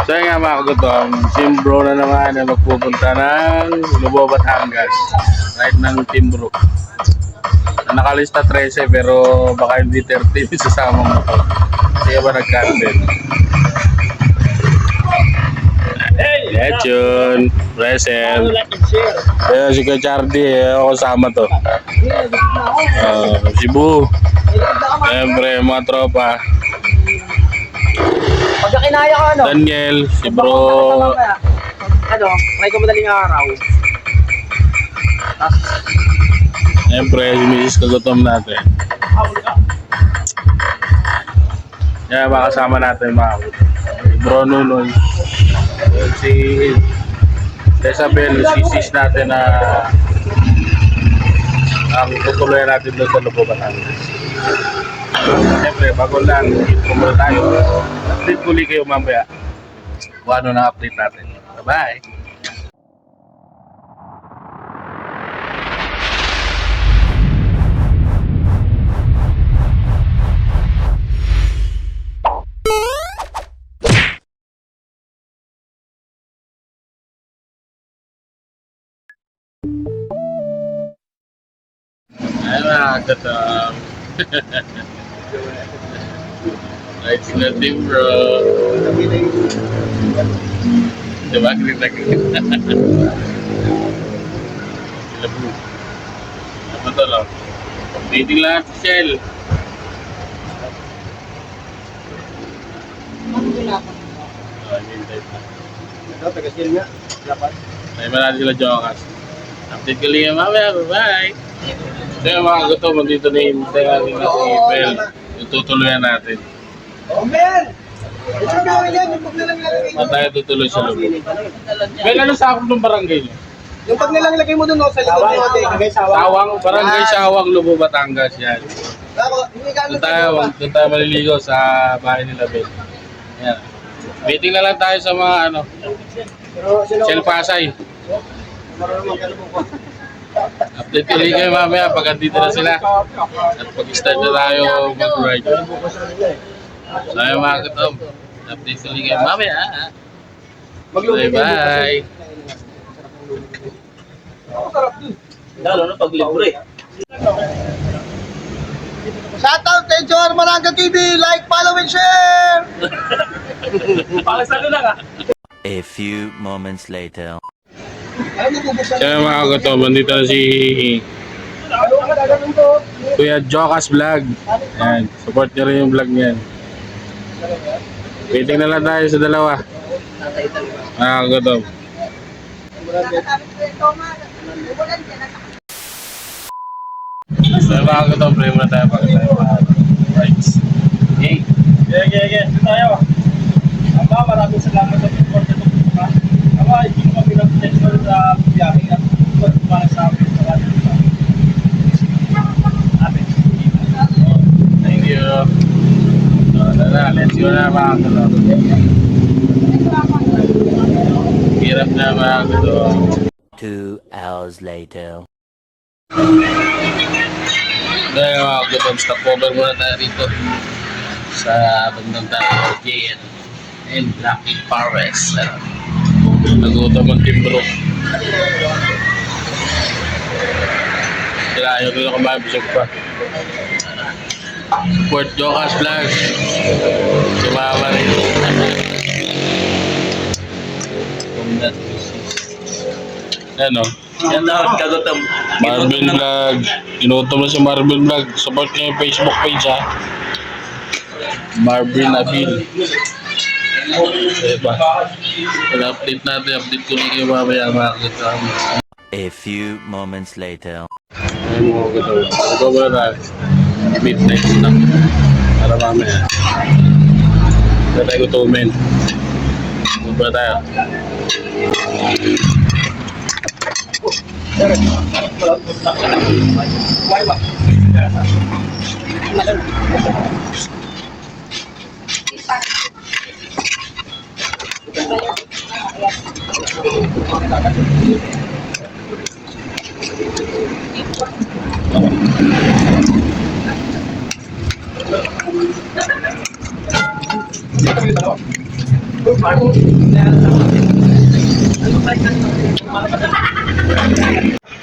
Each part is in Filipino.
So yun nga mga kagutom, Team Bro na naman na magpupunta ng Lubao, Batangas. Ride ng Team Bro. Nakalista 13 pero baka hindi 13 sasama mo to. Kaya ba nag-cancel? Lechon, present. Kaya si Kachardi, ako kasama to. Cebu. Siyempre, mga tropa. Pagka kinaya ko ano? Daniel, si Bro. Ano, try ko madaling araw. Siyempre, si Mrs. Kagutom natin. Kaya makasama natin mga kagutom. Si Bro Nunoy. Si Isabel, si sis natin na ang tutuloy natin doon sa Lubao, Batangas. Siyempre, bago lang, intro muna tayo. Update kuli kayo mamaya kung ano na update natin. Bye-bye! Ayun na, katam. Right sila Team Bro. Diba? Green. Sila po. Ano to lang? Dating lahat si Shell. Hintay pa. Ito, taga-shell nga. Dapat. May marami sila Jokas. Update ko lang mamaya. Bye-bye! Kaya mga gutom, mandito na yung natin na si Bel. Yung tutuloyan natin. Oh, Mel! Ito gawin yan, yung pag nilalagay mo. Saan tayo tutuloy sa Lubao? Bel, ano sakop ng barangay niyo? Yung pag nilalagay mo dun, no, sa likod mo, Sawang, barangay Sawang, Lubao, Batangas, yan. Doon tayo maliligo sa bahay nila Bel. Yan. Meeting na lang tayo sa mga Shell Pasay. Update ko rin kayo mamaya pag andito na sila. At pag-start na tayo mag-ride. So ayun mga katom, update ko rin kayo mamaya. Bye-bye! Lalo na pag libre. Shoutout kay Joar Maranga TV! Like, follow, and share! A few moments later. Kaya mga katom, andito na si Kuya Jokas Vlog. Yan, support nyo rin yung vlog niyan. Waiting na lang tayo sa dalawa. Mga katom. So mga katom, pray muna tayo pag tayo rights. Okay. Okay. Ito tayo. Ama, maraming salamat sa support na ito. Ama, hindi mo kami nag-potential sa biyahe at support para sa amin sa lahat ng ito. Thank you. So, let's go na mga katom. Hirap na mga katom. 2 hours later. Dahil mga katom, stop over muna tayo rito sa bandang tayo JN and Lucky Pares. Nagutom ang Team Bro. Sila ayaw ko na kumabisog pa. Support Jokas Vlog. Sumama rin. Ano? Yan na, kagutom. Marvin Vlog. Inutom na si Marvin Vlog. Support niya yung Facebook page ha. Marvin Abil. Diba? Pag-update natin. Update ko rin kayo mamaya mga kasama. A few moments later. Ayun mga kasama. Ito ba na? Midnight snack. Para mamaya. Ito tayo gutumin. Ito ba tayo?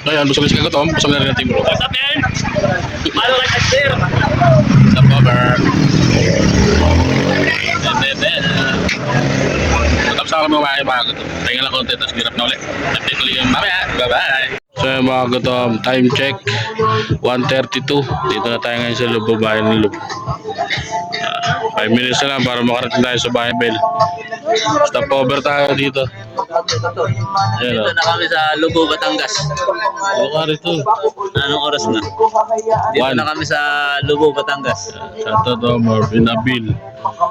Ngayon, busog na si Kagutom. Busog na rin ang Team Bro. What's up, man? Paano like a sir? Sa cover. Tapos ako mga mga Gutom. Tingnan lang konti, tapos girap na ulit. Update ulit yung mamaya. Bye-bye! So yung mga Gutom, time check. 1:32. Dito na tayo ngayon sa Lubo, bahay ng Lubo. 5 minutes na lang para makarating tayo sa bahay Bell. Stop over tayo dito. Ayan o. Dito na kami sa Lubo, Batangas. Ano ka rito? Anong oras na? Dito One. na kami sa Lubo, Batangas. Sa to Marvin Abil.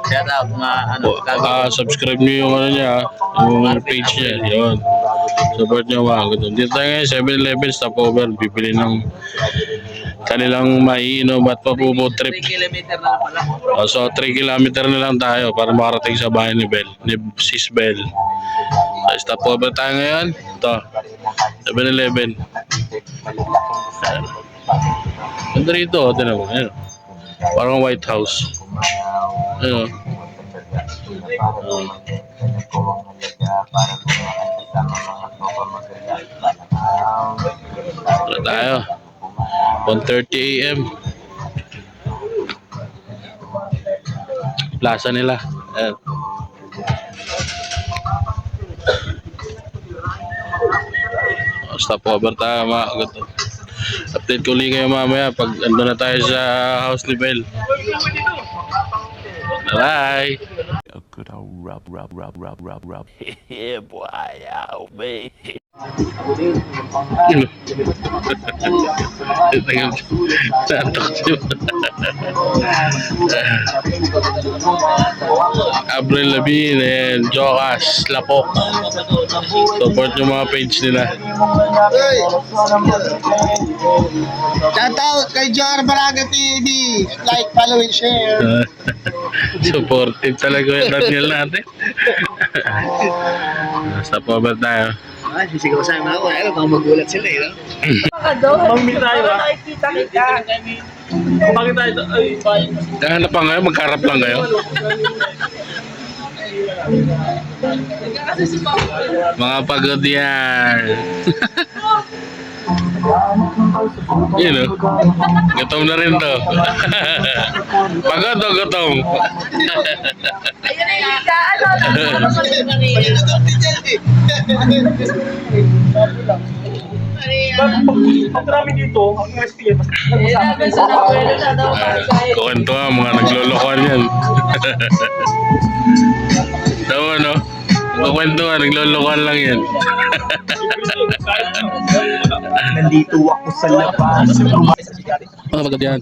Shout out mga Subscribe nyo yung ano niya, yung page niya. Yun. Support nyo mga Gutom. Dito tayo ngayon, 7-Eleven, stop over. Bibili ng kanilang maiinom at papubo 3 trip. kilometer na pala. So 3 kilometer na lang tayo para makarating sa bahay ni Bell, ni Sis Bell. So, stop over tayo ngayon. Ito, 7-Eleven. Ganda rito, tinan mo. Ayan. Parang White House. Ayan. Wala tayo. 1:30 AM. Plaza nila. Ayan. Stop over tayo mga Gutom. Update ko ulit kayo mamaya pag ando na tayo sa house ni Bell. Bye! A good old rub. Yeah, boy, oh, man. Natok siya. Avril Lavigne and Jokas Lapok. Support yung mga page nila. Shout out kay Jar Baraga TV. Like, follow, and share. Supportive talaga yung Daniel natin. Stop over tayo. Ay, sisigaw sa mga ako. Ayaw, baka magulat sila eh. No? Mamimit tayo ba? Nakikita kita. Bakit tayo? Ay, fine. Kahanap pa ngayon, magkarap lang kayo. Mga pagod yan. Yun o. Gutom na rin to. Pagod o gutom? Pag marami dito, ang SPM, Kukwento nga, mga naglolokohan yan. Tama no? Kukwento nga, naglolokohan lang yan. Nandito ako sa labas. Mga pagod yan.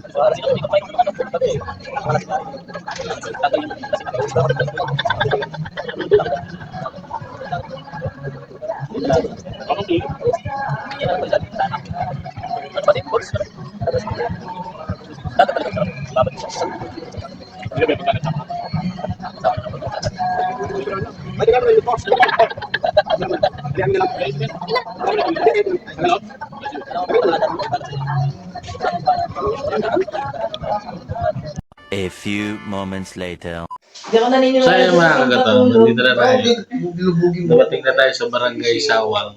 A few moments later. So yun mga kagato, nandito na tayo. Dumating na tayo sa barangay Sawang,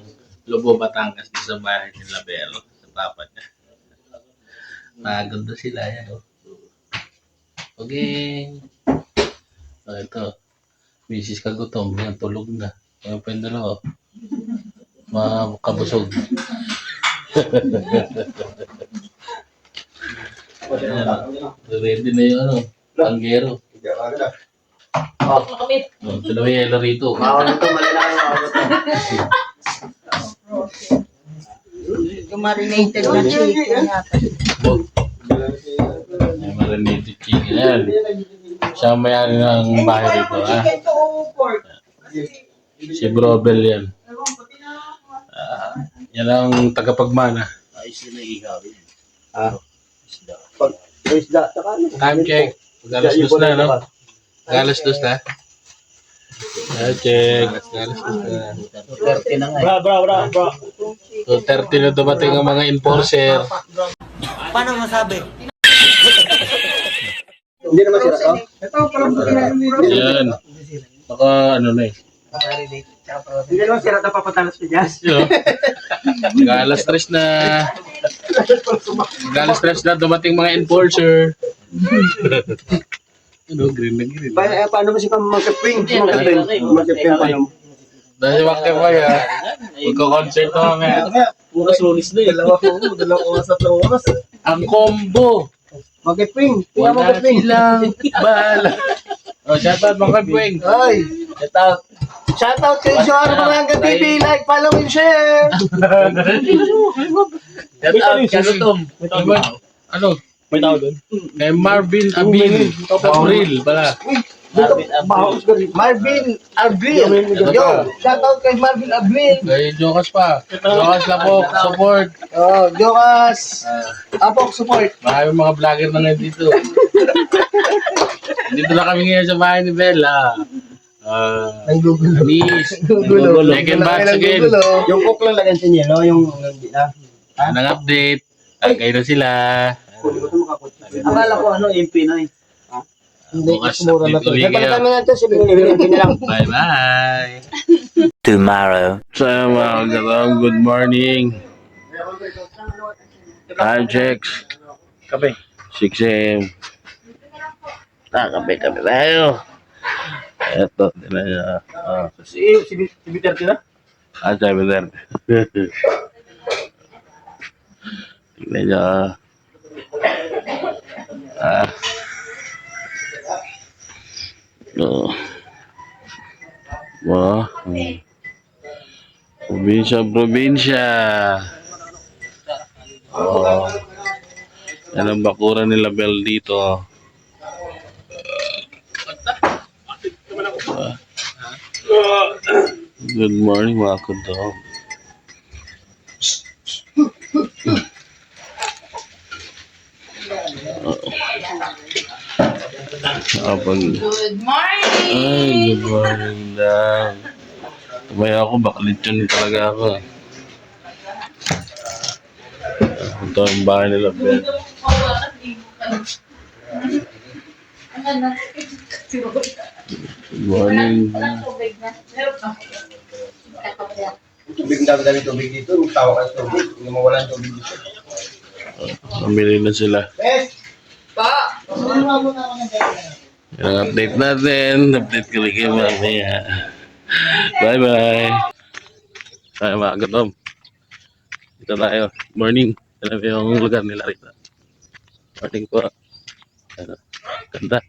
Lubo, Batangas, sa bahay ni Labero, sa papa niya. Maganda sila yan. Okay. So ito, Mrs. Kagutom, yan, tulog na. Yung pa yung dalawa, mga kabusog. Ready na yung ano, panggero. Ito na yung yelo rito. Marinated na chicken yata. May marinated chicken. Yan. Siya ang may-ari ng bahay rito. Ha? Si Brobel yan. Yan ang tagapagmana. Time check. Pag-alas dos na, no? Pag-alas dos na. Time check. Pag-alas dos na. 30 na nga. bra. 2:30 na dumating ang mga enforcer. Paano masabi? Hindi naman sila. Yan. Baka ano na eh. Hindi naman sira na papatalas ko dyan. Galas stress na. Galas stress na dumating mga enforcer. Ano, green na green. Paano ba si mag-ping? Mag-ping paano? Dahil wakil ko ya. Magko-concert na kami. Puras lunis na yun. Dalawang oras at oras. Ang combo. Mag-ping. Wala silang bala. Oh, shoutout mga Pweng. Ay! Shoutout kay Joar Barangay TV. Like, follow, and share! Shoutout ano? May tao doon. Kay Marvin Abil. Abril pala. Marvin Abril. Yo, shoutout kay Marvin Abril. Kay Jokas pa. Jokas Lapok. Support. Oh, Jokas. Apok support. Marami mga vlogger na ngayon dito. Dito na kami ngayon sa bahay ni Bella. Ang gugulo. Miss. Gugulo. Second batch again. Yung cook lang lagyan sa niya, no? Yung hindi na. Anong update? Kayo na sila. Akala ko ano, MP na eh. Hindi, Bukas mura na to. update ulit Nagpalitan kayo. mo na ito, sabihin na lang. Bye-bye. Tomorrow. So, mga katawang, good morning. Time checks. Kape. 6 a.m. Kape tayo. Eto, tila niya. Si Duterte na? Sabi there. Tingnan niya. Probinsya. Oh. Yan ang bakuran nila Bel dito. Good morning mga kudong. Good morning! Ay, good morning lang. Kumaya ako, baklit yun talaga ako. Ito ang bahay nila, Ben. Good morning. Tubig na dami tubig dito. Tawa ka sa tubig. Hindi mawalan tubig dito. Mamili na sila. Pa! Yan ang update natin. Update ko rin kayo mamaya. Bye-bye. Tayo mga katom. Dito tayo. Morning. Alam mo yung lugar nila rito. Morning po. Ano, ganda.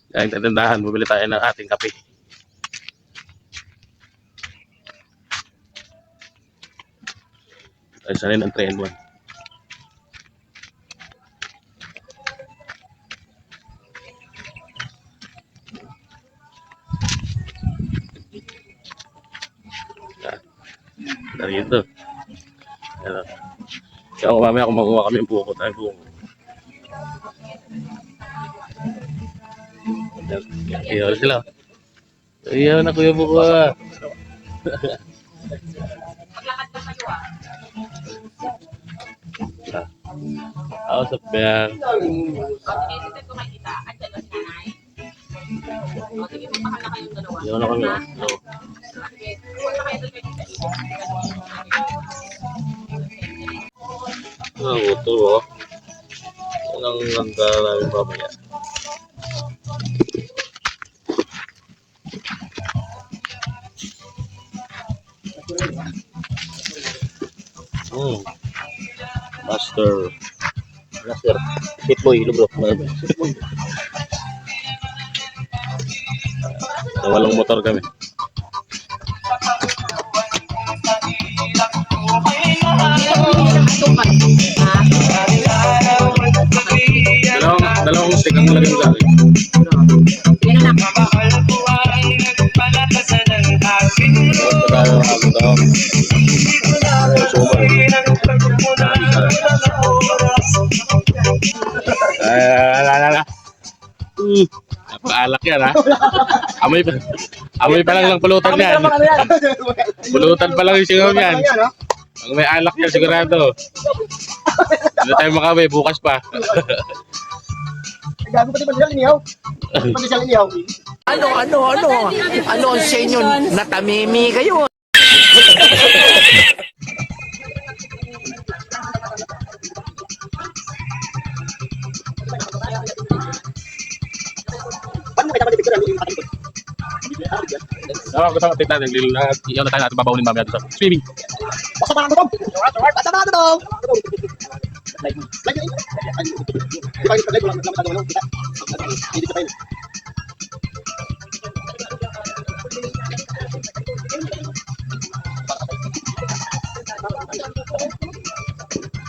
Kaya tatandahan, bumili tayo ng ating kape. Ay, sanay ng 3-in-1. Narito. Ano. Kaya ako mamaya kung makuha kami yung buko tayo buko. Iyaw sila. Iyaw na kuya buko. Ako sa piyang. Iyaw na kami. No. Ito oh. Ang ganda namin mamaya. Master. Hitboy, lubro. Walong motor kami. Dalawang stick ang lagay sa akin. Napaalak yan ha. Amoy pa lang ng pulutan yan. Pulutan pa lang yung singaw yan. Ang may alak yan sigurado. Hindi tayo makawi, bukas pa. Gago pati ba siya inihaw? Pati siya inihaw. Ano ang sa inyo? Natamimi kayo. Paano mo kita malipit ko yung ating Gusto natin natin. Iyaw na tayo natin babawin mamaya doon sa swimming. Basta pa ako to. Basta pa ako to. Like mo. Like mo. Di ba yung like mo lang masyado kita. Hindi pa yun.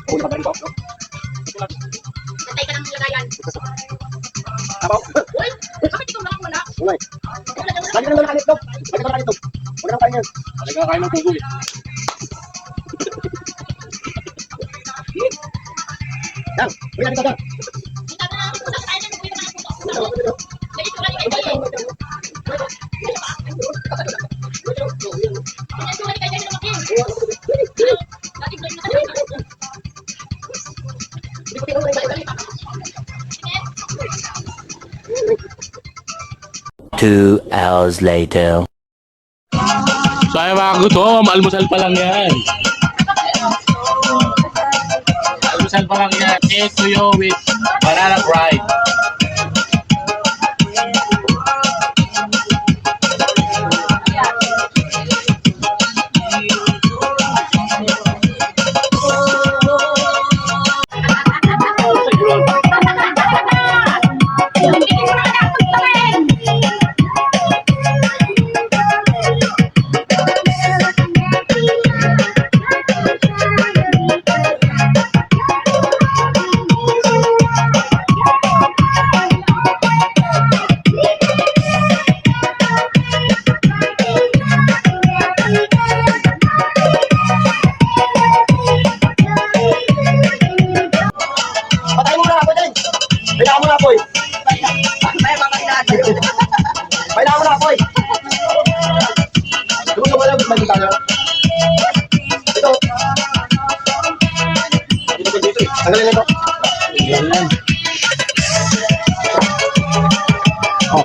Una pa rin po. Patay ka ng lagayan. Tabaw. Uy, bakit ikaw lang wala? Ulay. Lagi ka nang nakalit to. Lagi ka nang nakalit to. Wala nang kain yan. Talaga kain ng pugo eh. Yan. Uy, natin ka. Kita na natin kung saan tayo nang buhay na puto. Lagi ko lang yung kay Kaya suha ni Kaya na makin. Lagi ko lang yung kaya. 2 hours later. So ay mga gutom, almusal pa lang yan. Almusal pa lang yan. Egg tuyo with banana bread. Patay mo na ako dyan. Kailangan mo na ako eh. Kailangan mo na ako eh. Doon ka wala, magkita na. Ito. Dito ko dito eh. Tanggalin na ito. Oh.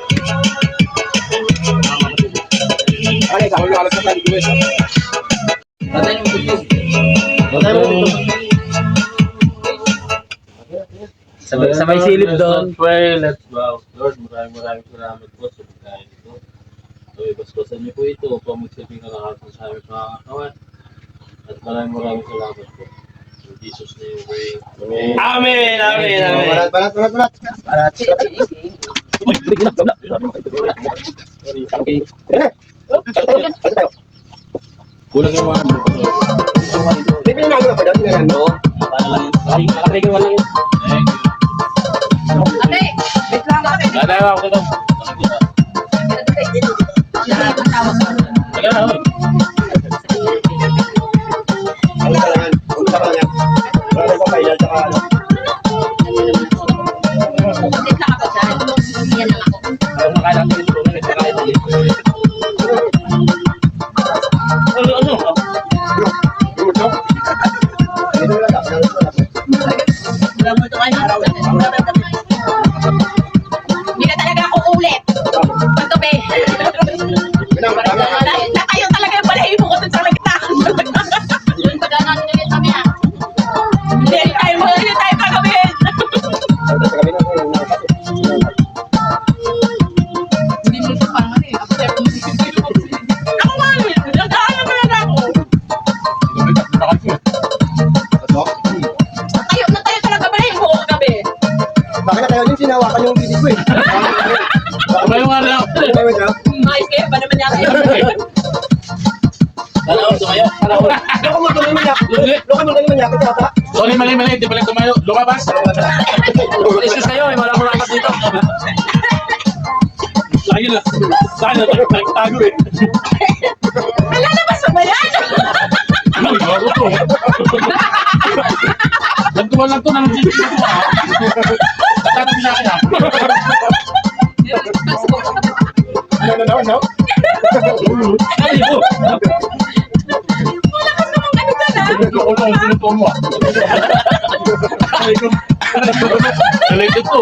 Ay, sa huli, alas na tayo dito eh. Patay mo dito. Patay mo dito. Sabay silip doon. Let's pray, let's bow. Lord, maraming salamat po sa pagkain ito. So, ibasbasan niyo po ito upang magsilbing kalahatan sa aming pangakawan. At maraming salamat po. In Jesus' name we pray. Amen! Amen, amen, amen. Balat. Kulang yung mga Hindi na ako na pa dyan. Oo. Paano lang? Nakalagay wala yun. Thank you. Ate, wait lang ate. Tayo ako doon. Taga na ako. Ang kailangan. Ang sa kanya. Wala pa kaya tsaka ano. Wait lang ako dyan. Yan lang ako. Ayaw na kaya natin ito. Dito na lang. Hindi na talaga ako ulit. Pagkabi. Na kayo talaga yung balahibo ko dun sa lagtaan. Pagkanan ulit kami ah. Hindi tayo pagkabihin. Hindi mo ito parang ano eh. Ako nga yun. Nagkaan na talaga ako. Tayo talaga balahibo ko kagabi. Bakit na tayo din sinawakan yung bibig ko eh. Ano yung ano? Ayos kayo ba naman yata yun? Loko mo tuloy manyak. Loko mo tuloy manyak. Ito ata. Sorry, mali. Hindi pala tumayo. Lumabas. Isus kayo, may walang murakas dito. Lagi na. Tago eh. Lalabas mo ba yan? Ay, bago to. Nagtuwa lang to na nag-GP ko ha. Tatapin na kaya. No. Ay, ito. Wala ka namang ano dyan ah. Ito ko lang sinuto mo ah. Ay, ito. Related to.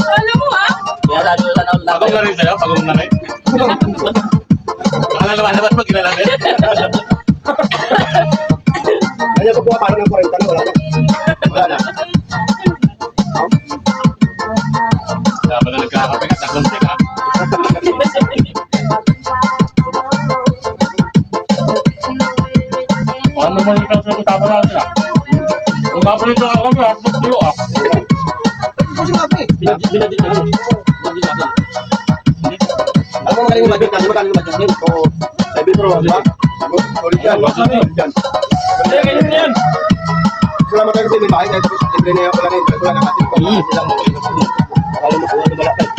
Alam mo ha? Kaya lalo na Pagong na rin sa'yo, pagong na rin. Baka na naman pag kinalamin. Kanya pagkuha parang ng 40 na, wala na. Wala na. Dapat na nagkakape ka, takong ka. Ano mo yung kasama natin ah? Kung papalit ako kami, magtulo ah. Ito sinabi. Binadit na yun. Binadit natin. Alam mo magaling yung budget natin, magkano yung budget din? So, 7 pro, di ba? Solid yan, solid yan. Hindi, ganyan yan. Wala mo tayo kasi may bahay na ito. Libre na yan, wala na yun. Wala na natin. Silang mo. Akala mo kuha, wala tayo.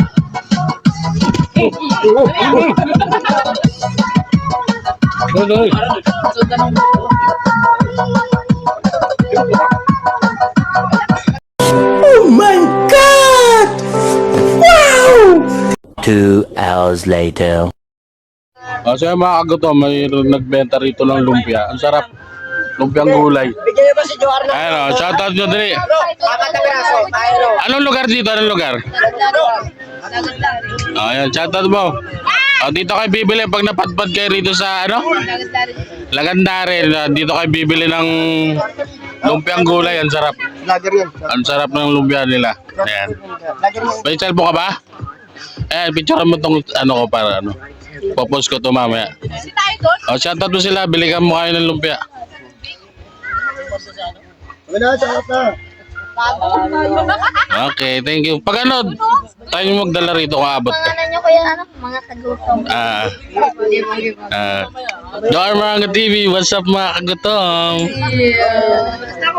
Doy. Oh my God! Wow! 2 hours later. So yung mga kagutom, may nagbenta rito ng lumpia. Ang sarap. Lumpiang gulay. Bigyan niyo ba si Joar na? Ayun o, shoutout nyo dali. Apat na piraso. Ayun o. Anong lugar dito? Anong lugar? Ayan, shoutout mo. Dito kayo bibili pag napadpad kayo rito sa ano? Lagandare. Dito kayo bibili ng lumpiang gulay. Ang sarap. Lager yan. Ang sarap ng lumpia nila. Ayan. Lager yan. May cellphone ka ba? Picture mo tong ano ko para ano. Popost ko to mamaya. Si tayo doon. Shoutout mo sila. Bili ka mo kayo ng lumpia. Wala na, sarap na. Okay, thank you. Pag ano, tayo magdala rito kung abot ka. Ano nyo kuya, ano? Mga kagutom. Joar Maranga TV, what's up mga kagutom?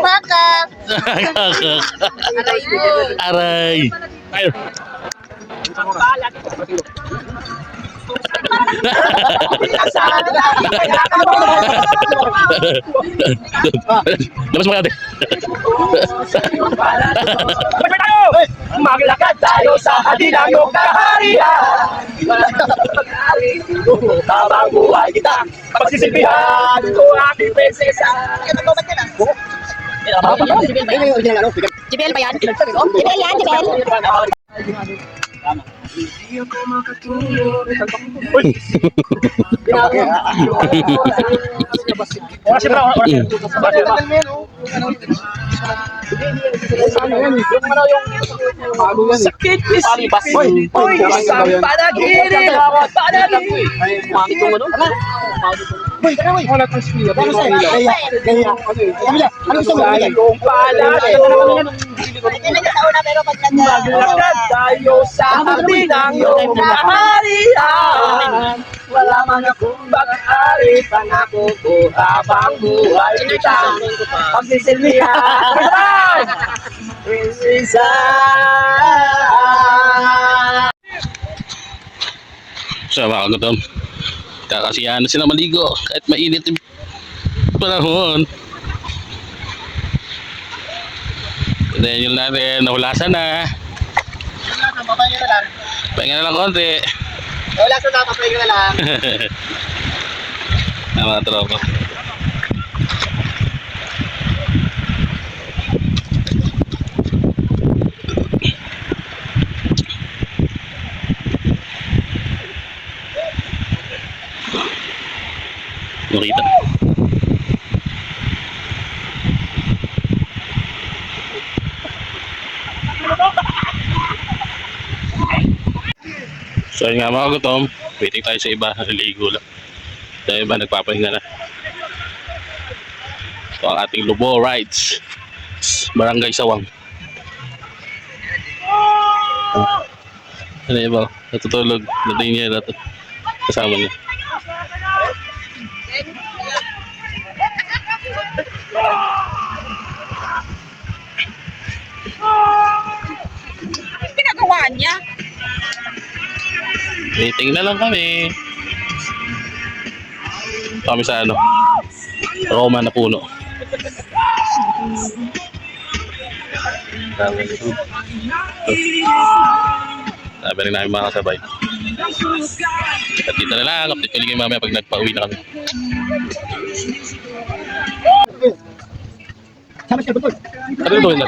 Baka. Aray. Ay. Labas mo kaya ate. Maglakad tayo sa hadinang kaharian. Habang buhay kita, pagsisilbihan ko ating prinsesa. Ayun yung original ano? Jibel ba yan? Jibel yan, Jibel. Sakit isipin, uy, isang panaginip. Wala kang siya. Ano sa'yo? Gaya. Ano gusto mo? Yung palagi. Maglakad tayo sa hadinang iyong kaharian. Wala man akong mag-ari, pangako ko habang buhay kita. Pagsisilbihan, prinsesa. So mga kagutom, kakasiyahan na sila maligo kahit mainit yung panahon. Then yun natin, nahulasan na. Pahinga na lang konti. Wala sa napapay ka na lang. Mga tropa. Nakita. So yun nga mga gutom, waiting tayo sa iba, naliligo lang. Sa iba nagpapahinga na. So ang ating Lubo Rides, Barangay Sawang. Ano iba, natutulog, natin niya natin. Kasama niya. Pinagawa niya. Waiting na lang kami. Kami sa ano, Roma na puno. Sabi rin namin mga kasabay. At dito na lang, update ko lang kayo mamaya pag nagpa-uwi na kami. Sama siya, betul. Ano ito yun?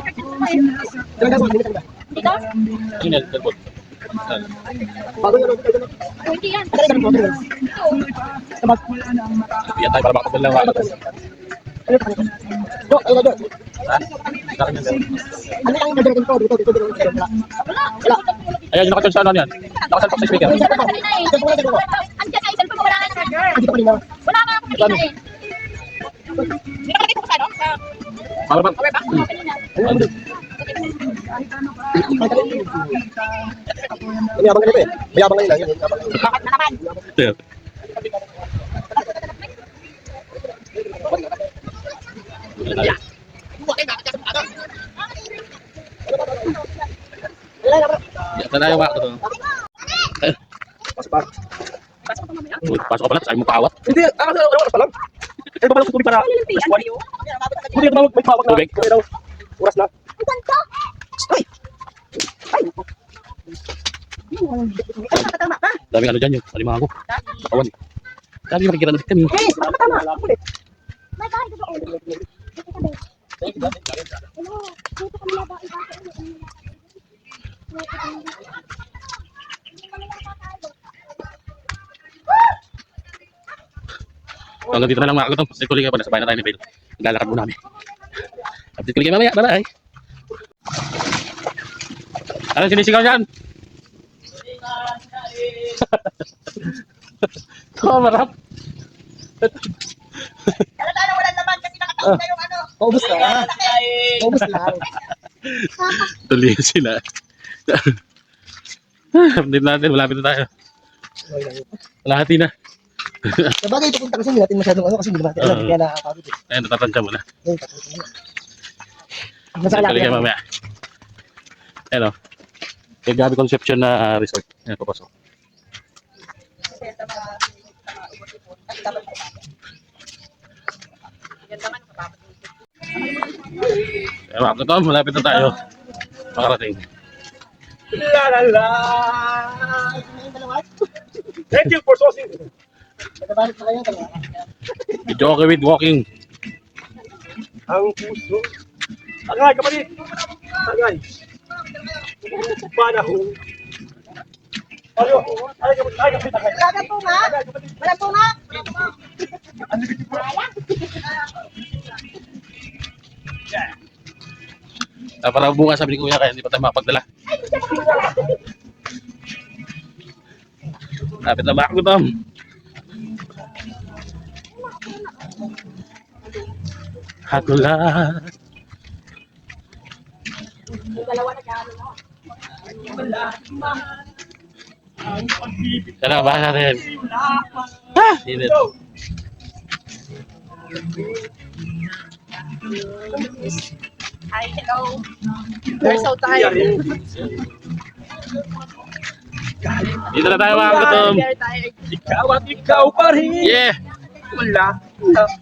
Talaga po, hindi talaga. Dito? Ano yan? Telepon. Bago yun, Hindi yan. talaga po, talaga. Sama. Iyan tayo para makapal lang. Do, ayun na, do. Ha? Saan yan? Ano lang yung gagawin ko? Dito. Wala. Ayan, yung nakatun sa ano yan. Nakasalpak sa speaker. Andiyan ka, cellphone mo, wala ka na. Dito pa rin na. Wala ka na kanina eh. Hindi ka nakita ko sa ano? Para ba? Mayabang ganito eh. Mayabang ganito lang. Mayabang ganito. Bakit na naman? Ayan. Yan na yung mga Pasok pa. Pasok ka pala, sabi mo paawat. Hindi, oras pa lang. Eh, babalak sa tubig para maskuhan. Hindi, ito may tawag na. Tubig? Okay daw. Oras na. Ay! Ay! Daming ano dyan yung alimango. Kawan. Dami makikita na kami. Hey, tama. Ulit. May bahay ka doon. Dito kami na ba? Hanggang dito na lang mga kagutong. Kasi kuling ka pa, nasabay na tayo ni Bill. Naglalakad muna kami. Update ko kayo mamaya. Bye-bye. Anong sinisigaw dyan? Oh, marap. Paubos na. Paubos lang. Tuloy sila. Update natin. Malapit na tayo. Malahati na. Sabagay, pupunta kasi hindi natin masyadong ano kasi hindi natin alam. Kaya nakakapagod eh. Ayun, natatansya mo na. Ayun, tapos na. Nasa Tuloy kayo lang. mamaya. Ayun o. Kay Gabi Conception na resort. Ayun, papasok. Ayun, mga kagutong. Malapit na tayo. Makarating. La la la. Thank you for sourcing. Nagabalik na kayo. Talaga. Video okay with walking. Ang puso. Tagay, kapatid. Tagay. Panahon. Ayo, ay kapatid, tagay. Wala po nga. Wala po nga. Para bukas sabi ni Kuya kaya hindi pa tayo mapagdala. Lapit na ba gutom? Hagulat. Sana ba natin? Ha! Init. Hi, hello. We're so tired. Dito na tayo mga gutom. Very tired. Ikaw at ikaw pa rin. Yeah! Wala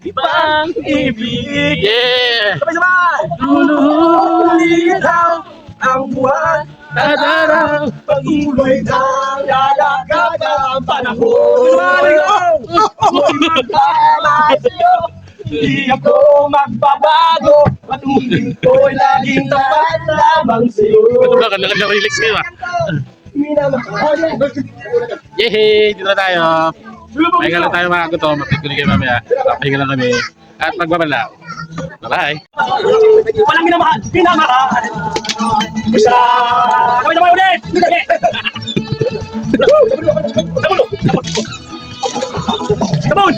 ibang ibig. Yeah! Sabay-sabay! Lulitaw ang buwan at araw. Pag-ibig ng lalakad ang panahon. Ako'y magmamahal sa'yo. Hindi ako magbabago. Patuloy ko'y laging tapat lamang sa'yo. Gutom na, kanilang relax kayo ah. Minamahal. Yehey! Dito na tayo. Pahinga lang tayo mga gutom. Magpikunin kayo mamaya. Pahinga lang kami. At magbabala. Bye-bye! Walang minamahal, pinamahal. Isa! Sabay-sabay ulit! Sabon!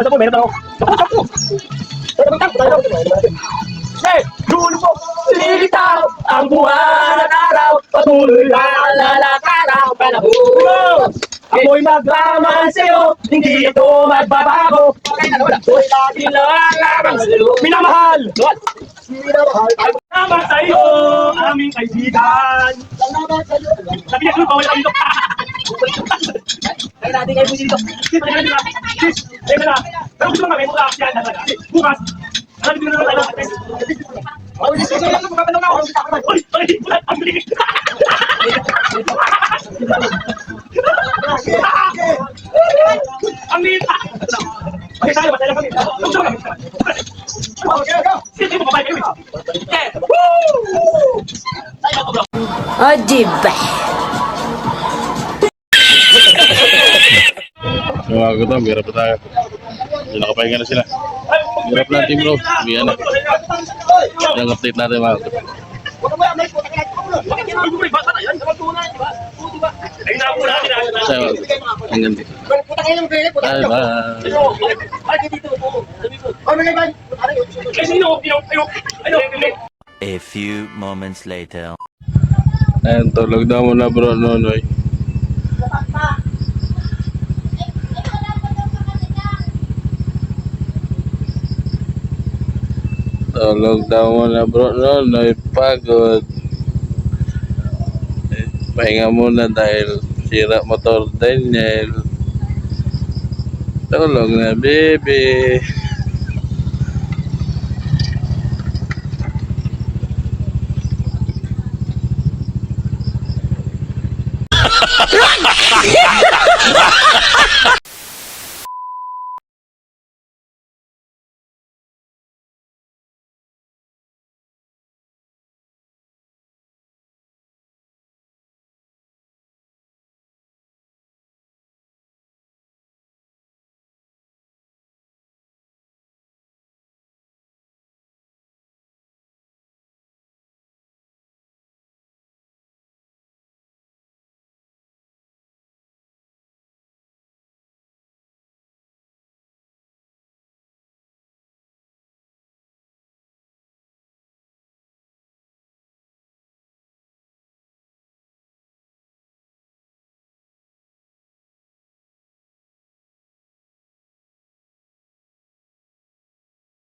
Sabon, meron ako. Hey! Dulo po! Lilitaw ang buwan at araw. Patuloy ang lalakad ang panahon. Ako'y magmamahal sa'yo. Hindi ito magbabago. Ako'y lagi lang lamang sa'yo. Minamahal! Salamat sa'yo, aming kaibigan. Sabi niya, bawal kayo dito. Kaya natin kayo po dito. Teka na. Pero gusto namin, mula yan. Bukas. Alam ko na naman tayo. Ang nita! Okay, tayo, matala kami. O, diba? Mga gutom, hirap na tayo. Hindi nakapahinga na sila. Hirap na team bro. Biyan na. Yung update natin mga gutom. Sa hanggang dito. Bye bye. A few moments later. Ayan, tulog daw muna bro Nonoy. Tulog daw muna bro Nonoy. Pagod. Pahinga muna dahil sira motor Daniel. Tulog na baby.